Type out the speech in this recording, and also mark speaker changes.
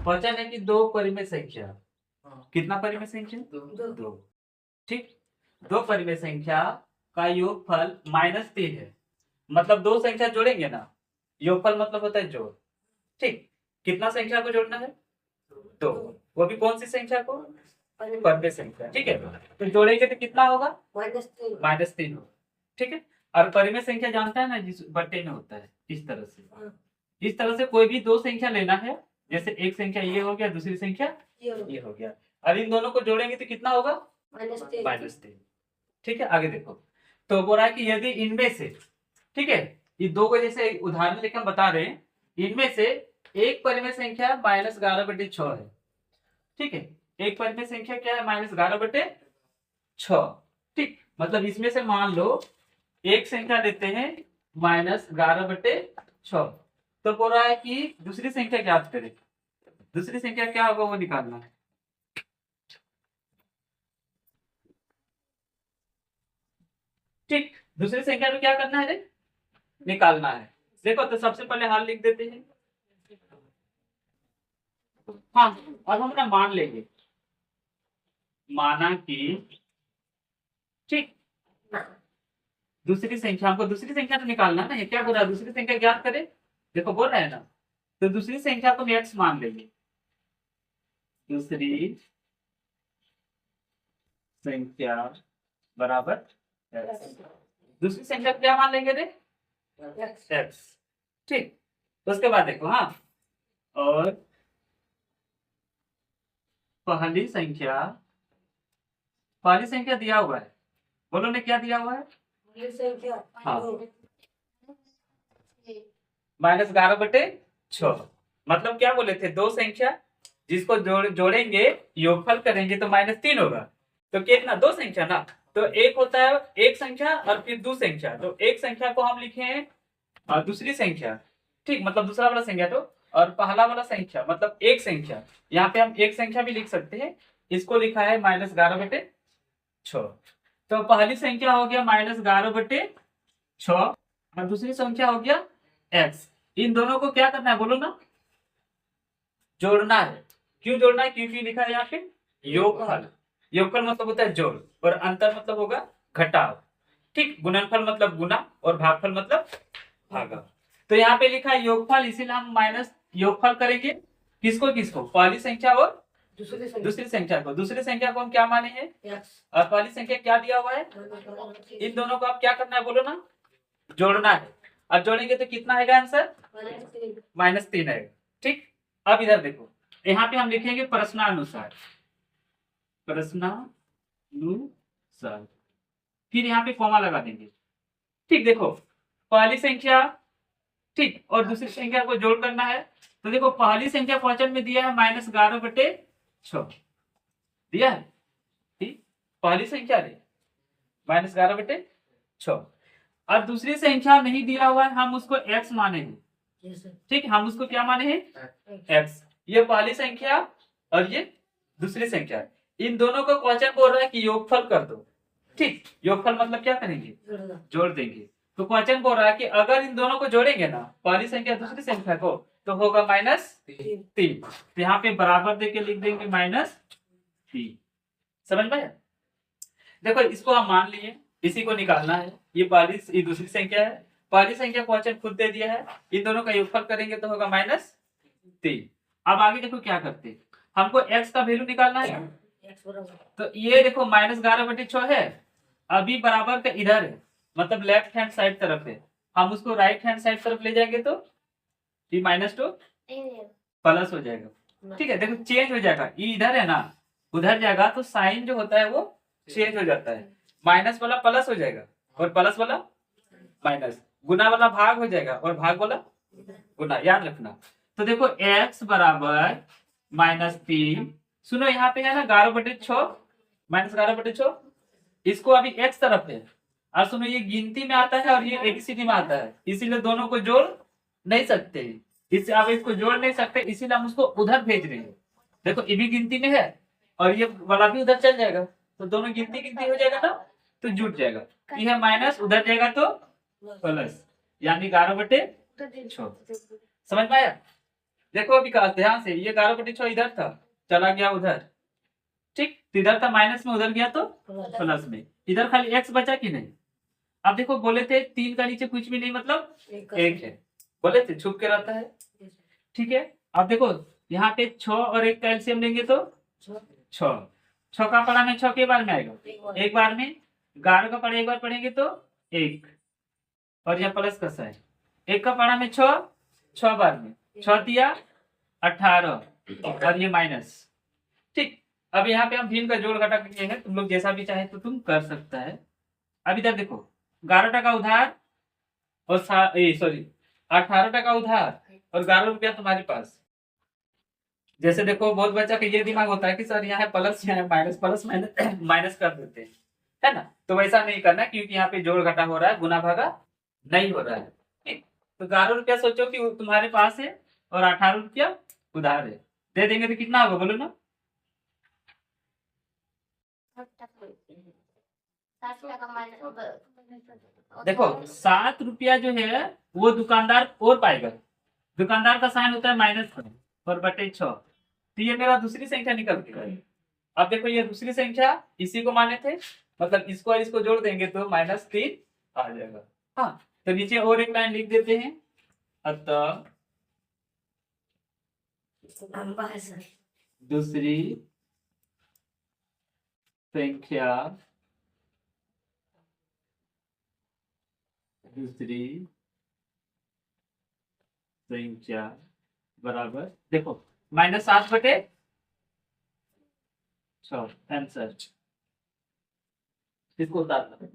Speaker 1: Question है कि दो परिमेय संख्या, कितना परिमेय संख्या? दो। ठीक, दो परिमेय संख्या का योगफल -3 है। मतलब दो संख्या जोड़ेंगे ना, योगफल मतलब होता है जोड़। ठीक, कितना संख्या को जोड़ना है? दो। वो भी कौन सी संख्या को? परिमेय संख्या। ठीक है, तो जोड़ेंगे तो कितना होगा? -3 होगा। ठीक है, और परिमेय संख्या जानता है ना, जिस बट्टे में होता है, इस तरह से। इस तरह से कोई भी दो संख्या लेना है, जैसे एक संख्या ये हो गया, दूसरी संख्या ये हो गया, और इन दोनों को जोड़ेंगे तो कितना होगा? -3। ठीक है, आगे देखो। तो बोल रहा है कि यदि इनमें से, ठीक है, ये दो को जैसे उदाहरण लेकर हम बता रहे हैं, इनमें से एक परिमेय संख्या -11/6 है। ठीक है, एक परिमेय संख्या क्या है? -11/6। ठीक, मतलब इसमें से मान लो एक संख्या लेते हैं -11/6, तो बोल रहा है कि दूसरी संख्या ज्ञात करें। दूसरी संख्या क्या होगा वो निकालना है। ठीक, दूसरी संख्या में क्या करना है रे? निकालना है। देखो, तो सबसे पहले हाल लिख देते हैं। हाँ, अब हम ना मान लेंगे, माना कि, ठीक, दूसरी संख्या, हमको दूसरी संख्या तो निकालना ना, ये क्या बोल रहा है? दूसरी संख्या ज्ञात करें। देखो बोल रहे हैं ना, तो दूसरी संख्या को हम x मान लेंगे। दूसरी संख्या बराबर x। दूसरी संख्या क्या मान लेंगे रे? x। ठीक, तो उसके बाद देखो, हाँ, और पहली संख्या दिया हुआ है, बोलो ने क्या दिया हुआ है? हाँ, -11/6। मतलब क्या बोले थे? दो संख्या जिसको जोड़ेंगे, योगफल करेंगे तो -3 होगा। तो कितना? दो संख्या ना, तो एक होता है एक संख्या और फिर दो संख्या, तो एक संख्या को हम लिखे हैं और दूसरी संख्या, ठीक, मतलब दूसरा वाला संख्या तो, और पहला वाला संख्या मतलब एक संख्या, यहाँ पे हम एक संख्या भी लिख सकते हैं, इसको लिखा है -11/6। तो पहली संख्या हो गया -11/6 और दूसरी संख्या हो गया x। इन दोनों को क्या करना है बोलो ना? जोड़ना है। क्यों जोड़ना है? क्योंकि लिखा है यहाँ पे योगफल। योगफल मतलब होता है जोड़, और अंतर मतलब होगा घटाव। ठीक, गुणनफल मतलब गुना, और भागफल मतलब भागा। तो यहाँ पे लिखा है योगफल, इसीलिए हम माइनस योगफल करेंगे। किसको किसको? पहली संख्या और दूसरी संख्या को। दूसरी संख्या को हम क्या माने हैं? और पहली संख्या क्या दिया हुआ है? इन दोनों को आप क्या करना है बोलो ना? जोड़ना है। अब जोड़ेंगे तो कितना आएगा आंसर? -3 आएगा। ठीक, अब इधर देखो, यहाँ पे हम लिखेंगे प्रश्नानुसार। प्रश्नानुसार, फिर यहाँ पे कॉमा लगा देंगे। ठीक, देखो पहली संख्या, ठीक, और दूसरी संख्या को जोड़ करना है। तो देखो पहली संख्या क्वेश्चन में दिया है -11/6 दिया है। ठीक, पहली संख्या रे -11/6, और दूसरी संख्या नहीं दिया हुआ है, हम उसको x माने हैं। ठीक, हम उसको क्या माने हैं? x। ये पहली संख्या और ये दूसरी संख्या, इन दोनों को क्वेश्चन बोल रहा है कि योगफल कर दो। ठीक, योगफल मतलब क्या करेंगे? जोड़ देंगे। तो क्वेश्चन बोल रहा है कि अगर इन दोनों को जोड़ेंगे ना, पहली संख्या दूसरी संख्या को, तो होगा -3। तो यहाँ पे बराबर देके लिख देंगे -3। समझ में? देखो इसको हम मान लिए, इसी को निकालना है। ये दूसरी संख्या है, पहली संख्या क्वेश्चन खुद दे दिया है, इन दोनों का योगफल करेंगे तो होगा -3। अब आगे देखो क्या करते हैं, हमको x का वैल्यू निकालना है। तो ये देखो -11/6 है, अभी बराबर का इधर है, मतलब लेफ्ट हैंड साइड तरफ है। हम उसको राइट हैंड साइड तरफ ले जाएंगे तो ये -2 प्लस हो जाएगा। ठीक है, देखो चेंज हो जाएगा, ये इधर है ना, उधर जाएगा तो साइन जो होता है वो चेंज हो जाता है। माइनस वाला प्लस हो जाएगा, और प्लस वाला माइनस। गुना वाला भाग हो जाएगा, और भाग वाला गुना, याद रखना। तो देखो x बराबर -3, सुनो यहाँ पे है ना 11/6, -11/6, इसको अभी x तरफ है, और सुनो ये गिनती में आता है और ये ABCD में आता है, इसीलिए दोनों को जोड़ नहीं सकते। इससे आप इसको जोड़ नहीं सकते, इसीलिए हम उसको उधर भेज रहे हैं। देखो ये भी गिनती में है और ये वाला भी उधर चल जाएगा, तो दोनों गिनती हो जाएगा ना, तो जुट जाएगा। ये माइनस उधर जाएगा तो प्लस, यानी 11/6। समझ में आया? देखो विकास ध्यान से, ये 11/6 इधर था, चला गया उधर, ठीक, तो इधर था माइनस में, उधर गया तो प्लस में, इधर खाली एक्स बचा कि नहीं। अब देखो बोले थे 3 का नीचे कुछ भी नहीं मतलब 1 है, बोले थे छुप के रहता है, ठीक है। अब देखो यहाँ पे 6 और 1 का एलसीएम लेंगे तो 6, 6 का पढ़ा में 6 के बार में आएगा, एक बार में, 11 का पढ़ा एक बार पढ़ेंगे तो 1, और यहाँ प्लस का साइन, 1 का पढ़ा में 6 बार में, 6 दिया 18, और ये माइनस, ठीक। अब यहाँ पे हम भिन्न का जोड़ घटा किए हैं, तुम लोग जैसा भी चाहे तो तुम कर सकता है। अब इधर देखो 11 उधार और 18 उधार और 11 रुपया तुम्हारे पास। जैसे देखो बहुत बच्चा का ये दिमाग होता है कि सर यहाँ है प्लस, यहाँ है माइनस, प्लस माइनस माइनस कर देते हैं, है ना। तो वैसा नहीं करना, क्योंकि यहाँ पे जोड़ घटा हो रहा है, गुना भागा नहीं हो रहा है, ठीक। तो 11 रुपया सोचो कि तुम्हारे पास है और 18 रुपया उधार है, दे देंगे तो कितना होगा बोलो ना। देखो 7 रुपया जो है वो दुकानदार और पाएगा, दुकानदार का साइन होता है -6 और बटे 6, तो ये मेरा दूसरी संख्या निकल के गई। अब देखो ये दूसरी संख्या इसी को माने थे, मतलब इसको और इसको जोड़ देंगे तो -3 आ जाएगा। हाँ, तो नीचे और एक लाइन लिख देते हैं, अतः दूसरी संख्या बराबर, देखो -7/6 आंसर, इसको उतारना।